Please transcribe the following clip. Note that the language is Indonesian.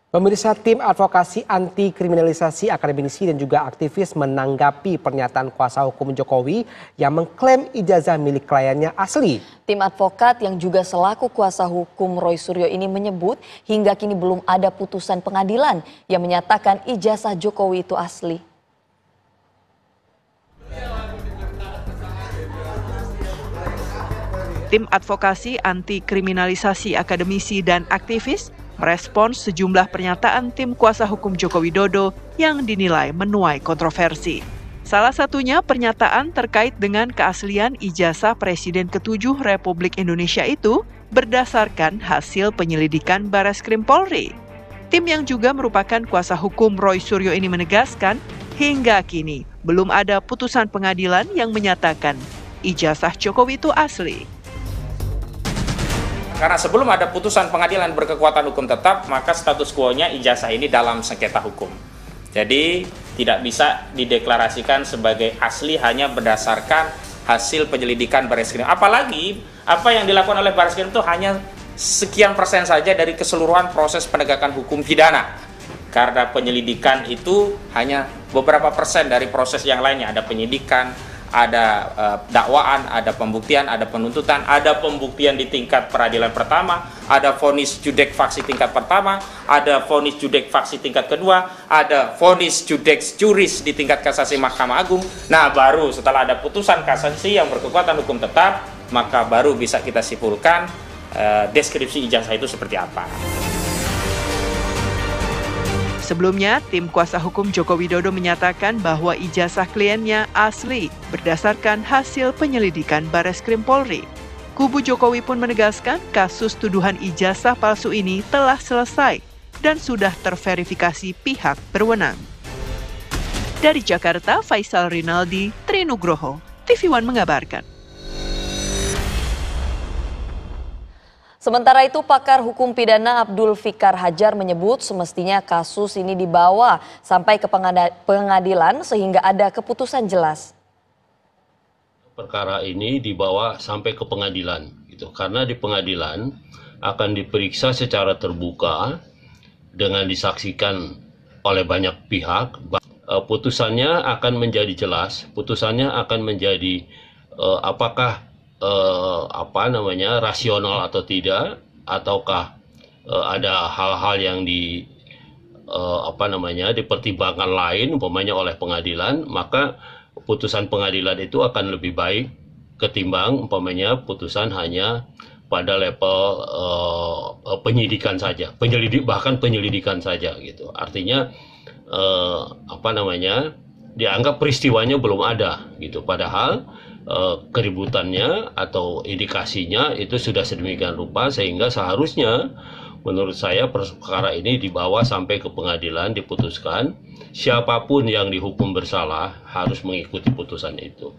Pemirsa, tim advokasi anti kriminalisasi akademisi dan juga aktivis menanggapi pernyataan kuasa hukum Jokowi yang mengklaim ijazah milik kliennya asli. Tim advokat yang juga selaku kuasa hukum Roy Suryo ini menyebut hingga kini belum ada putusan pengadilan yang menyatakan ijazah Jokowi itu asli. Tim advokasi anti kriminalisasi akademisi dan aktivis merespons sejumlah pernyataan tim kuasa hukum Joko Widodo yang dinilai menuai kontroversi. Salah satunya pernyataan terkait dengan keaslian ijazah Presiden ke-7 Republik Indonesia itu berdasarkan hasil penyelidikan Bareskrim Polri. Tim yang juga merupakan kuasa hukum Roy Suryo ini menegaskan, hingga kini belum ada putusan pengadilan yang menyatakan ijazah Jokowi itu asli. Karena sebelum ada putusan pengadilan berkekuatan hukum tetap, maka status quo-nya ijazah ini dalam sengketa hukum. Jadi tidak bisa dideklarasikan sebagai asli hanya berdasarkan hasil penyelidikan Bareskrim. Apalagi apa yang dilakukan oleh Bareskrim itu hanya sekian persen saja dari keseluruhan proses penegakan hukum pidana. Karena penyelidikan itu hanya beberapa persen dari proses yang lainnya. Ada penyidikan, ada dakwaan, ada pembuktian, ada penuntutan, ada pembuktian di tingkat peradilan pertama, ada vonis judek faksi tingkat pertama, ada vonis judek faksi tingkat kedua, ada vonis judek juris di tingkat kasasi Mahkamah Agung. Nah, baru setelah ada putusan kasasi yang berkekuatan hukum tetap, maka baru bisa kita simpulkan deskripsi ijazah itu seperti apa. Sebelumnya, tim kuasa hukum Joko Widodo menyatakan bahwa ijazah kliennya asli berdasarkan hasil penyelidikan Bareskrim Polri. Kubu Jokowi pun menegaskan kasus tuduhan ijazah palsu ini telah selesai dan sudah terverifikasi pihak berwenang. Dari Jakarta, Faisal Rinaldi, Trinugroho, TV One mengabarkan. Sementara itu, pakar hukum pidana Abdul Fikar Hajar menyebut semestinya kasus ini dibawa sampai ke pengadilan sehingga ada keputusan jelas. Perkara ini dibawa sampai ke pengadilan, gitu. Karena di pengadilan akan diperiksa secara terbuka dengan disaksikan oleh banyak pihak. Putusannya akan menjadi jelas, putusannya akan menjadi apakah rasional atau tidak, ataukah ada hal-hal yang dipertimbangkan lain umpamanya oleh pengadilan, maka putusan pengadilan itu akan lebih baik ketimbang umpamanya putusan hanya pada level penyidikan saja, bahkan penyelidikan saja gitu. Artinya dianggap peristiwanya belum ada gitu, padahal keributannya atau indikasinya itu sudah sedemikian rupa sehingga seharusnya menurut saya perkara ini dibawa sampai ke pengadilan, diputuskan siapapun yang dihukum bersalah harus mengikuti putusan itu.